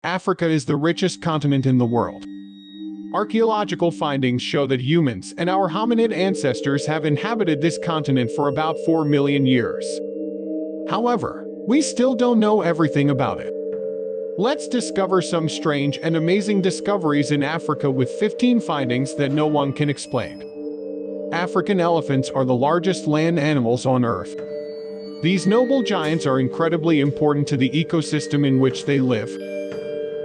Africa is the richest continent in the world. Archaeological findings show that humans and our hominid ancestors have inhabited this continent for about 4 million years. However, we still don't know everything about it. Let's discover some strange and amazing discoveries in Africa with 15 findings that no one can explain. African elephants are the largest land animals on Earth. These noble giants are incredibly important to the ecosystem in which they live.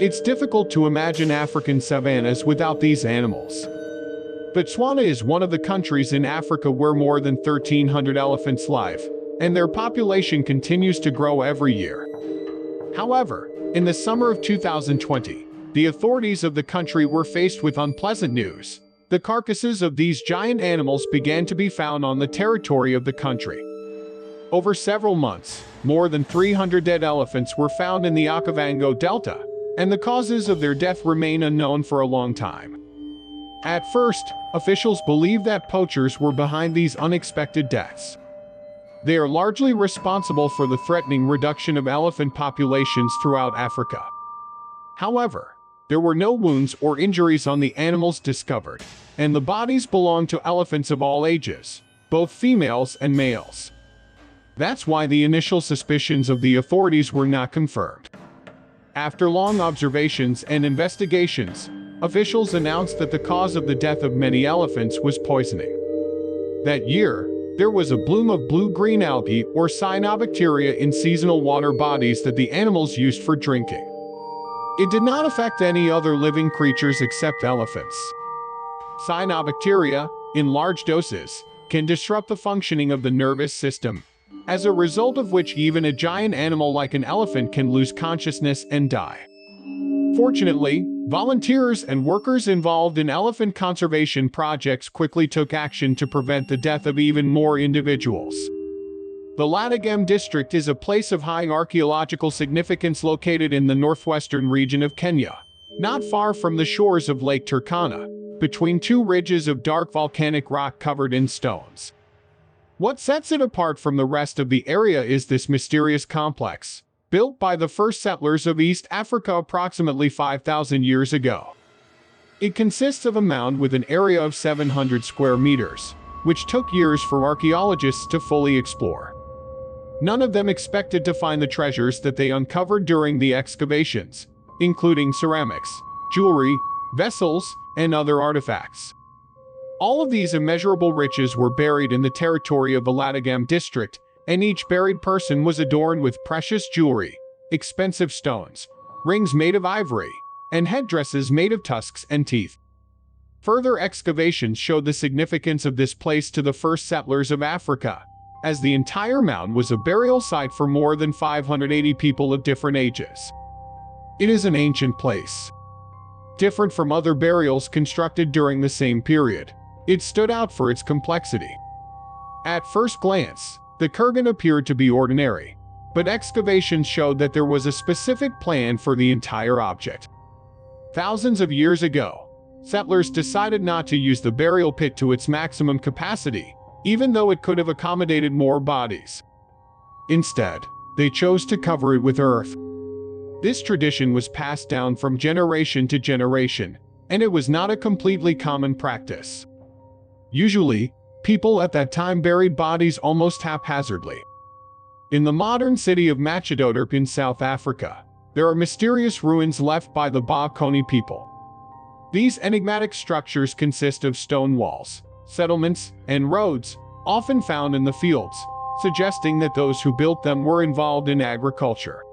It's difficult to imagine African savannas without these animals. Botswana is one of the countries in Africa where more than 1,300 elephants live, and their population continues to grow every year. However, in the summer of 2020, the authorities of the country were faced with unpleasant news. The carcasses of these giant animals began to be found on the territory of the country. Over several months, more than 300 dead elephants were found in the Okavango Delta, and the causes of their death remain unknown for a long time. At first, officials believed that poachers were behind these unexpected deaths. They are largely responsible for the threatening reduction of elephant populations throughout Africa. However, there were no wounds or injuries on the animals discovered, and the bodies belonged to elephants of all ages, both females and males. That's why the initial suspicions of the authorities were not confirmed. After long observations and investigations, officials announced that the cause of the death of many elephants was poisoning. That year, there was a bloom of blue-green algae or cyanobacteria in seasonal water bodies that the animals used for drinking. It did not affect any other living creatures except elephants. Cyanobacteria, in large doses, can disrupt the functioning of the nervous system, as a result of which even a giant animal like an elephant can lose consciousness and die. Fortunately, volunteers and workers involved in elephant conservation projects quickly took action to prevent the death of even more individuals. The Ladagem district is a place of high archaeological significance located in the northwestern region of Kenya, not far from the shores of Lake Turkana, between two ridges of dark volcanic rock covered in stones. What sets it apart from the rest of the area is this mysterious complex, built by the first settlers of East Africa approximately 5,000 years ago. It consists of a mound with an area of 700 square meters, which took years for archaeologists to fully explore. None of them expected to find the treasures that they uncovered during the excavations, including ceramics, jewelry, vessels, and other artifacts. All of these immeasurable riches were buried in the territory of the Ladagem district, and each buried person was adorned with precious jewelry, expensive stones, rings made of ivory, and headdresses made of tusks and teeth. Further excavations showed the significance of this place to the first settlers of Africa, as the entire mound was a burial site for more than 580 people of different ages. It is an ancient place. Different from other burials constructed during the same period, it stood out for its complexity. At first glance, the kurgan appeared to be ordinary, but excavations showed that there was a specific plan for the entire object. Thousands of years ago, settlers decided not to use the burial pit to its maximum capacity, even though it could have accommodated more bodies. Instead, they chose to cover it with earth. This tradition was passed down from generation to generation, and it was not a completely common practice. Usually, people at that time buried bodies almost haphazardly. In the modern city of Machadodorp in South Africa, there are mysterious ruins left by the Ba people. These enigmatic structures consist of stone walls, settlements, and roads, often found in the fields, suggesting that those who built them were involved in agriculture.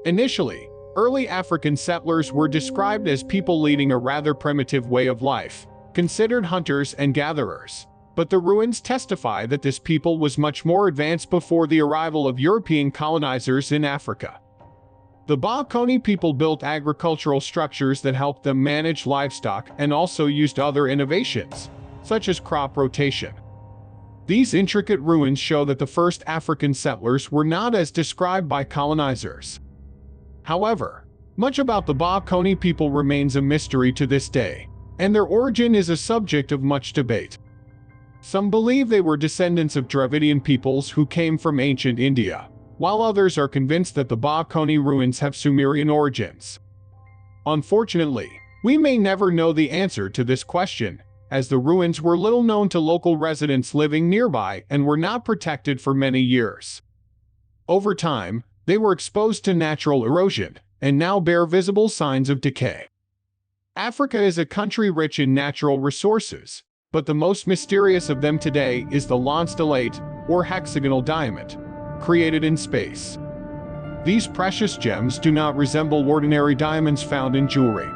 Initially, early African settlers were described as people leading a rather primitive way of life, considered hunters and gatherers, but the ruins testify that this people was much more advanced before the arrival of European colonizers in Africa. The Ba people built agricultural structures that helped them manage livestock and also used other innovations, such as crop rotation. These intricate ruins show that the first African settlers were not as described by colonizers. However, much about the Ba people remains a mystery to this day, and their origin is a subject of much debate. Some believe they were descendants of Dravidian peoples who came from ancient India, while others are convinced that the Ba ruins have Sumerian origins. Unfortunately, we may never know the answer to this question, as the ruins were little known to local residents living nearby and were not protected for many years. Over time, they were exposed to natural erosion, and now bear visible signs of decay. Africa is a country rich in natural resources, but the most mysterious of them today is the lanceolate, or hexagonal diamond, created in space. These precious gems do not resemble ordinary diamonds found in jewelry.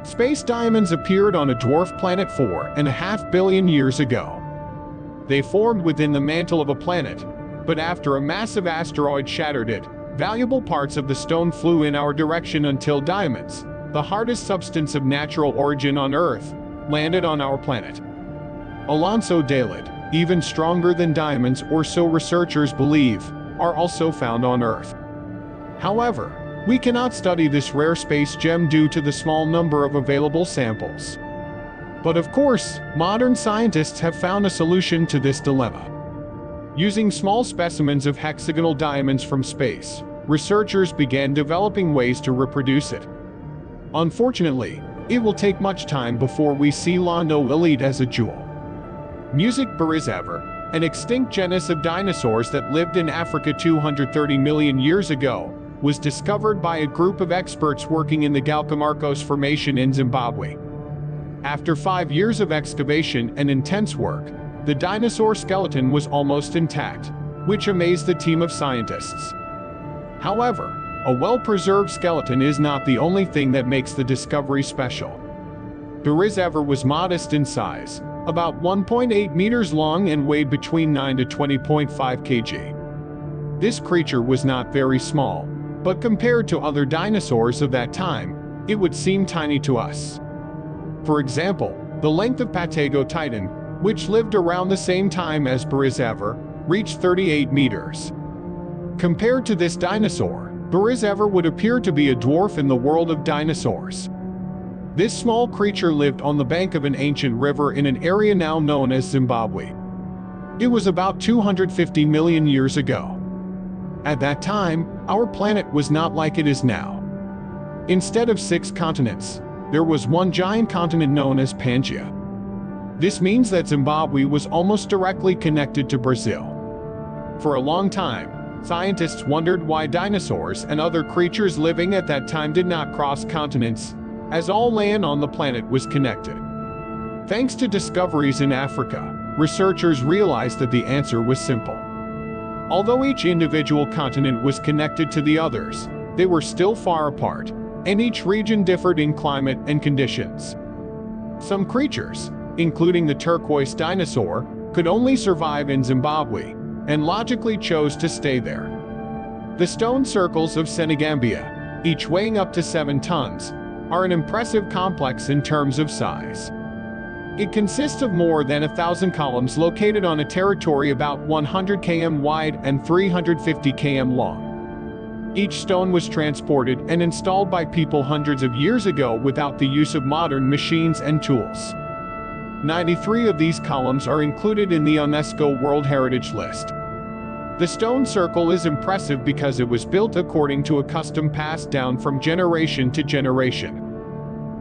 Space diamonds appeared on a dwarf planet 4.5 billion years ago. They formed within the mantle of a planet, but after a massive asteroid shattered it, valuable parts of the stone flew in our direction until diamonds, the hardest substance of natural origin on Earth, landed on our planet. Lanceolate, even stronger than diamonds or so researchers believe, are also found on Earth. However, we cannot study this rare space gem due to the small number of available samples. But of course, modern scientists have found a solution to this dilemma. Using small specimens of hexagonal diamonds from space, researchers began developing ways to reproduce it. Unfortunately, it will take much time before we see lanceolate as a jewel. Museumofhorror, an extinct genus of dinosaurs that lived in Africa 230 million years ago, was discovered by a group of experts working in the Galcamarcos Formation in Zimbabwe. After 5 years of excavation and intense work, the dinosaur skeleton was almost intact, which amazed the team of scientists. However, a well-preserved skeleton is not the only thing that makes the discovery special. Hauntedrelics was modest in size, about 1.8 meters long and weighed between 9 to 20.5 kg. This creature was not very small, but compared to other dinosaurs of that time, it would seem tiny to us. For example, the length of Patago Titan, which lived around the same time as Hauntedrelics, reached 38 meters. Compared to this dinosaur, Hauntedrelics would appear to be a dwarf in the world of dinosaurs. This small creature lived on the bank of an ancient river in an area now known as Zimbabwe. It was about 250 million years ago. At that time, our planet was not like it is now. Instead of 6 continents, there was one giant continent known as Pangaea. This means that Zimbabwe was almost directly connected to Brazil. For a long time, scientists wondered why dinosaurs and other creatures living at that time did not cross continents, as all land on the planet was connected. Thanks to discoveries in Africa, researchers realized that the answer was simple. Although each individual continent was connected to the others, they were still far apart, and each region differed in climate and conditions. Some creatures, including the turquoise dinosaur, could only survive in Zimbabwe, and logically chose to stay there. The stone circles of Senegambia, each weighing up to 7 tons, are an impressive complex in terms of size. It consists of more than 1,000 columns located on a territory about 100 km wide and 350 km long. Each stone was transported and installed by people hundreds of years ago without the use of modern machines and tools. 93 of these columns are included in the UNESCO World Heritage List. The stone circle is impressive because it was built according to a custom passed down from generation to generation.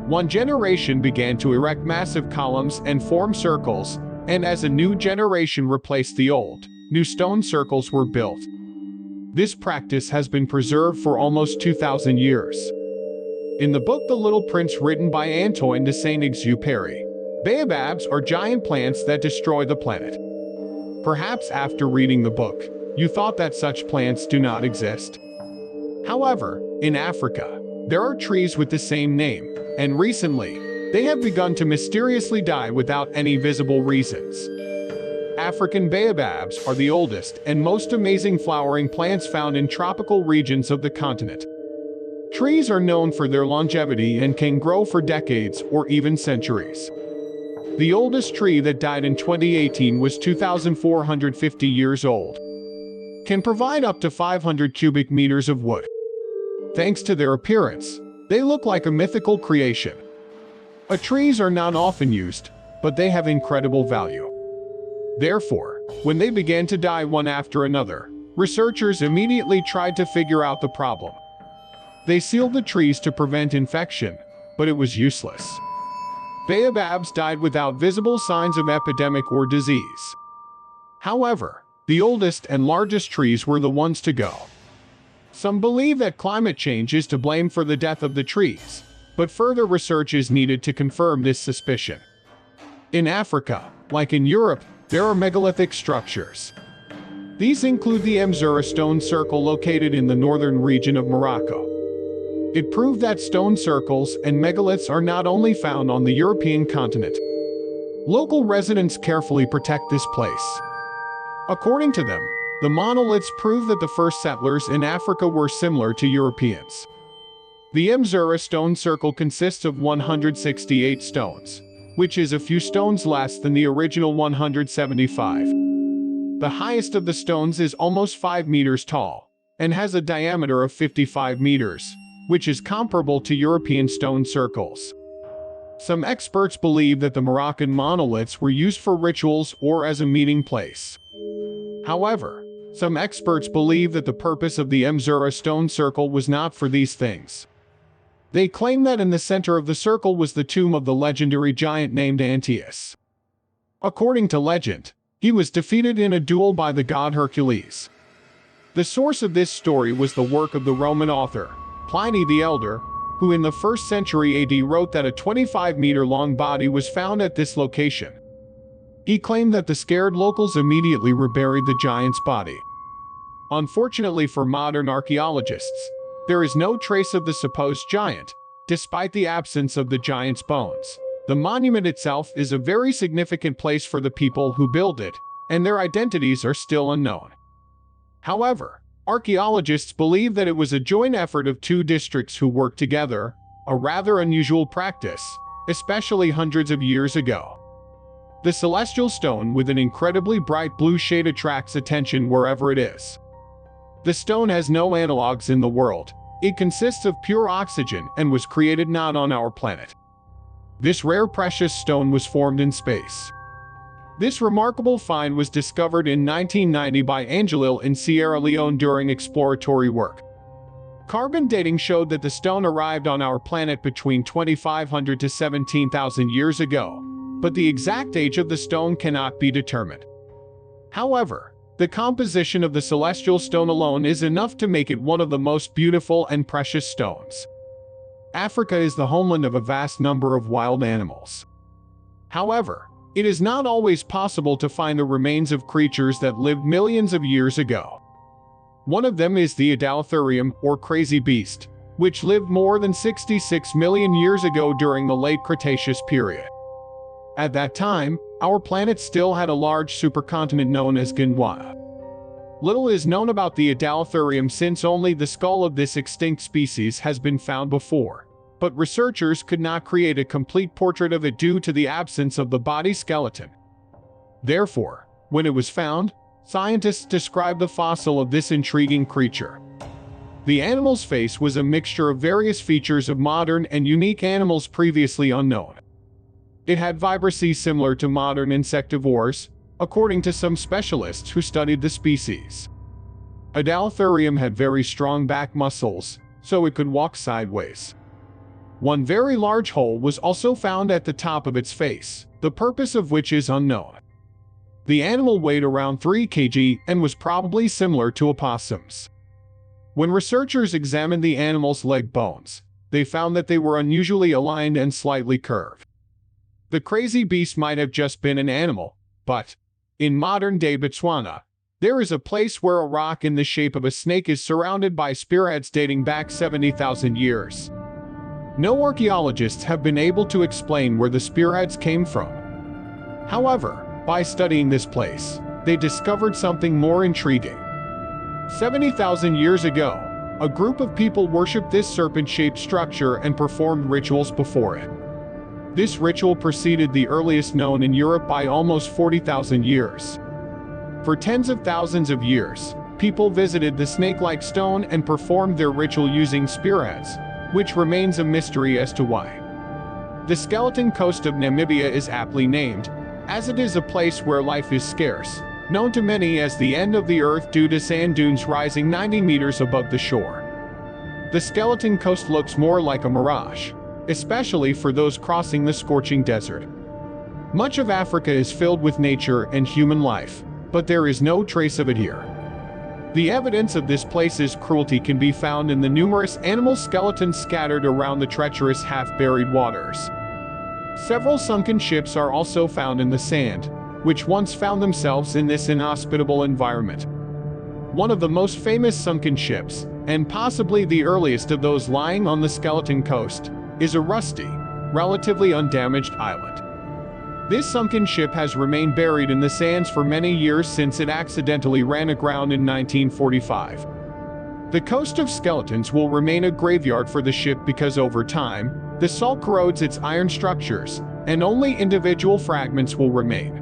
One generation began to erect massive columns and form circles, and as a new generation replaced the old, new stone circles were built. This practice has been preserved for almost 2,000 years. In the book The Little Prince, written by Antoine de Saint-Exupéry, baobabs are giant plants that destroy the planet. Perhaps after reading the book, you thought that such plants do not exist. However, in Africa, there are trees with the same name, and recently, they have begun to mysteriously die without any visible reasons. African baobabs are the oldest and most amazing flowering plants found in tropical regions of the continent. Trees are known for their longevity and can grow for decades or even centuries. The oldest tree that died in 2018 was 2,450 years old. Can provide up to 500 cubic meters of wood. Thanks to their appearance, they look like a mythical creation. Trees are not often used, but they have incredible value. Therefore, when they began to die one after another, researchers immediately tried to figure out the problem. They sealed the trees to prevent infection, but it was useless. Baobabs died without visible signs of epidemic or disease. However, the oldest and largest trees were the ones to go. Some believe that climate change is to blame for the death of the trees, but further research is needed to confirm this suspicion. In Africa, like in Europe, there are megalithic structures. These include the Mzura stone circle located in the northern region of Morocco. It proved that stone circles and megaliths are not only found on the European continent. Local residents carefully protect this place. According to them, the monoliths prove that the first settlers in Africa were similar to Europeans. The Mzura stone circle consists of 168 stones, which is a few stones less than the original 175. The highest of the stones is almost 5 meters tall and has a diameter of 55 meters, which is comparable to European stone circles. Some experts believe that the Moroccan monoliths were used for rituals or as a meeting place. However, some experts believe that the purpose of the Mzura stone circle was not for these things. They claim that in the center of the circle was the tomb of the legendary giant named Antaeus. According to legend, he was defeated in a duel by the god Hercules. The source of this story was the work of the Roman author, Pliny the Elder, who in the 1st century AD wrote that a 25-meter-long body was found at this location. He claimed that the scared locals immediately reburied the giant's body. Unfortunately for modern archaeologists, there is no trace of the supposed giant, despite the absence of the giant's bones. The monument itself is a very significant place for the people who build it, and their identities are still unknown. However, archaeologists believe that it was a joint effort of two districts who worked together, a rather unusual practice, especially hundreds of years ago. The celestial stone with an incredibly bright blue shade attracts attention wherever it is. The stone has no analogs in the world. It consists of pure oxygen and was created not on our planet. This rare precious stone was formed in space. This remarkable find was discovered in 1990 by Angelil in Sierra Leone during exploratory work. Carbon dating showed that the stone arrived on our planet between 2,500 to 17,000 years ago, but the exact age of the stone cannot be determined. However, the composition of the celestial stone alone is enough to make it one of the most beautiful and precious stones. Africa is the homeland of a vast number of wild animals. However, it is not always possible to find the remains of creatures that lived millions of years ago. One of them is the Adalathurium, or crazy beast, which lived more than 66 million years ago during the late Cretaceous period. At that time, our planet still had a large supercontinent known as Gondwana. Little is known about the Adalathurium since only the skull of this extinct species has been found before, but researchers could not create a complete portrait of it due to the absence of the body skeleton. Therefore, when it was found, scientists described the fossil of this intriguing creature. The animal's face was a mixture of various features of modern and unique animals previously unknown. It had vibrancy similar to modern insectivores, according to some specialists who studied the species. Adalathurium had very strong back muscles, so it could walk sideways. One very large hole was also found at the top of its face, the purpose of which is unknown. The animal weighed around 3 kg and was probably similar to opossums. When researchers examined the animal's leg bones, they found that they were unusually aligned and slightly curved. The crazy beast might have just been an animal, but in modern-day Botswana, there is a place where a rock in the shape of a snake is surrounded by spearheads dating back 70,000 years. No archaeologists have been able to explain where the spearheads came from. However, by studying this place, they discovered something more intriguing. 70,000 years ago, a group of people worshipped this serpent-shaped structure and performed rituals before it. This ritual preceded the earliest known in Europe by almost 40,000 years. For tens of thousands of years, people visited the snake-like stone and performed their ritual using spearheads, which remains a mystery as to why. The skeleton coast of Namibia is aptly named, as it is a place where life is scarce, known to many as the end of the earth due to sand dunes rising 90 meters above the shore. the skeleton coast looks more like a mirage, especially for those crossing the scorching desert. Much of Africa is filled with nature and human life, but there is no trace of it here. The evidence of this place's cruelty can be found in the numerous animal skeletons scattered around the treacherous half-buried waters. Several sunken ships are also found in the sand, which once found themselves in this inhospitable environment. One of the most famous sunken ships, and possibly the earliest of those lying on the skeleton coast, is a rusty, relatively undamaged island. This sunken ship has remained buried in the sands for many years since it accidentally ran aground in 1945. The coast of skeletons will remain a graveyard for the ship because over time, the salt corrodes its iron structures, and only individual fragments will remain.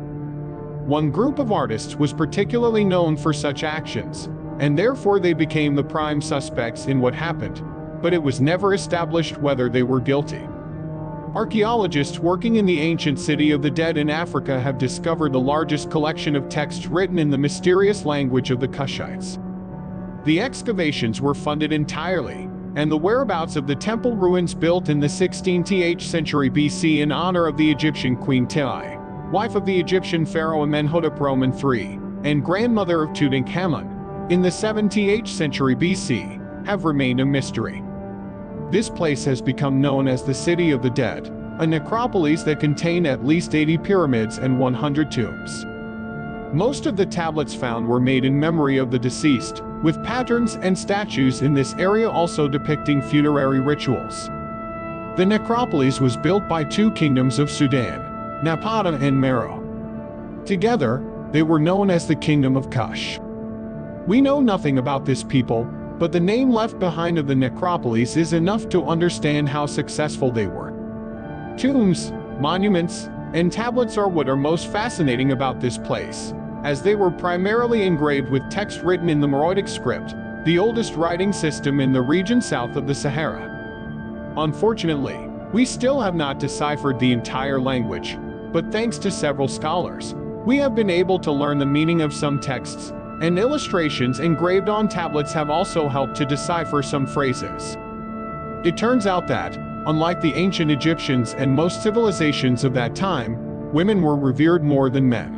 One group of artists was particularly known for such actions, and therefore they became the prime suspects in what happened, but it was never established whether they were guilty. Archaeologists working in the ancient city of the dead in Africa have discovered the largest collection of texts written in the mysterious language of the Kushites. The excavations were funded entirely, and the whereabouts of the temple ruins built in the 16th century BC in honor of the Egyptian Queen Tiye, wife of the Egyptian pharaoh Amenhotep III, and grandmother of Tutankhamun, in the 17th century BC, have remained a mystery. This place has become known as the City of the Dead, a necropolis that contained at least 80 pyramids and 100 tombs. Most of the tablets found were made in memory of the deceased, with patterns and statues in this area also depicting funerary rituals. The necropolis was built by two kingdoms of Sudan, Napata and Meroe. Together, they were known as the Kingdom of Kush. We know nothing about this people, but the name left behind of the necropolis is enough to understand how successful they were. Tombs, monuments, and tablets are what are most fascinating about this place, as they were primarily engraved with text written in the Meroitic script, the oldest writing system in the region south of the Sahara. Unfortunately, we still have not deciphered the entire language, but thanks to several scholars, we have been able to learn the meaning of some texts, and illustrations engraved on tablets have also helped to decipher some phrases. It turns out that, unlike the ancient Egyptians and most civilizations of that time, women were revered more than men.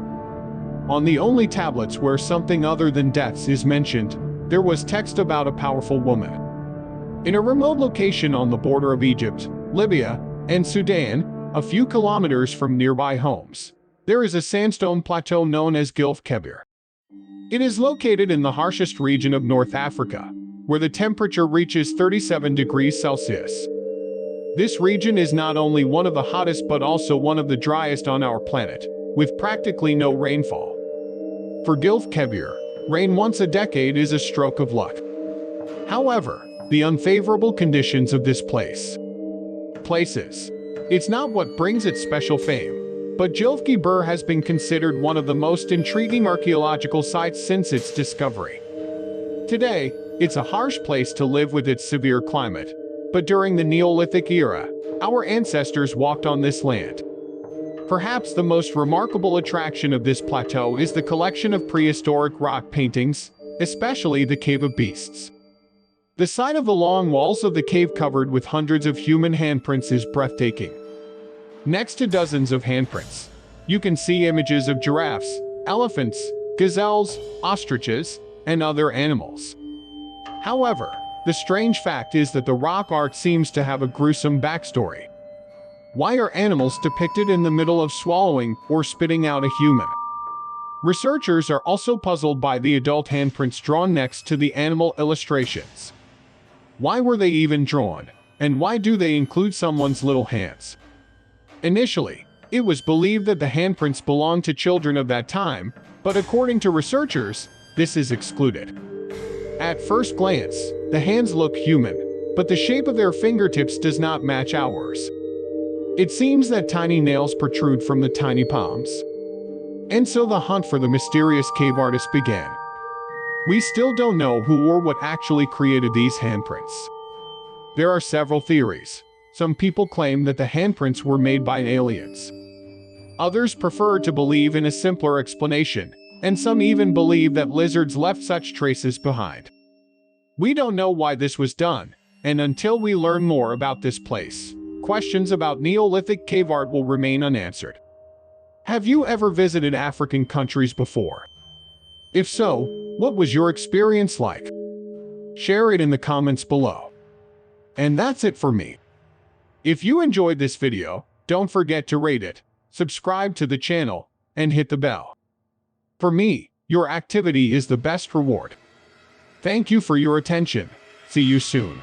On the only tablets where something other than deaths is mentioned, there was text about a powerful woman. In a remote location on the border of Egypt, Libya, and Sudan, a few kilometers from nearby homes, there is a sandstone plateau known as Gilf Kebir. It is located in the harshest region of North Africa, where the temperature reaches 37 degrees Celsius. This region is not only one of the hottest but also one of the driest on our planet, with practically no rainfall. For Gilf Kebir, rain once a decade is a stroke of luck. However, the unfavorable conditions of this places, it's not what brings it special fame. But Gilf Kebir has been considered one of the most intriguing archaeological sites since its discovery. Today, it's a harsh place to live with its severe climate, but during the Neolithic era, our ancestors walked on this land. Perhaps the most remarkable attraction of this plateau is the collection of prehistoric rock paintings, especially the Cave of Beasts. The sight of the long walls of the cave covered with hundreds of human handprints is breathtaking. Next to dozens of handprints, you can see images of giraffes, elephants, gazelles, ostriches, and other animals. However, the strange fact is that the rock art seems to have a gruesome backstory. Why are animals depicted in the middle of swallowing or spitting out a human? Researchers are also puzzled by the adult handprints drawn next to the animal illustrations. Why were they even drawn, and why do they include someone's little hands? Initially, it was believed that the handprints belonged to children of that time, but according to researchers, this is excluded. At first glance, the hands look human, but the shape of their fingertips does not match ours. It seems that tiny nails protrude from the tiny palms. And so the hunt for the mysterious cave artist began. We still don't know who or what actually created these handprints. There are several theories. Some people claim that the handprints were made by aliens. Others prefer to believe in a simpler explanation, and some even believe that lizards left such traces behind. We don't know why this was done, And until we learn more about this place, questions about Neolithic cave art will remain unanswered. Have you ever visited African countries before? If so, what was your experience like? Share it in the comments below. And that's it for me. If you enjoyed this video, don't forget to rate it, subscribe to the channel, and hit the bell. For me, your activity is the best reward. Thank you for your attention. See you soon.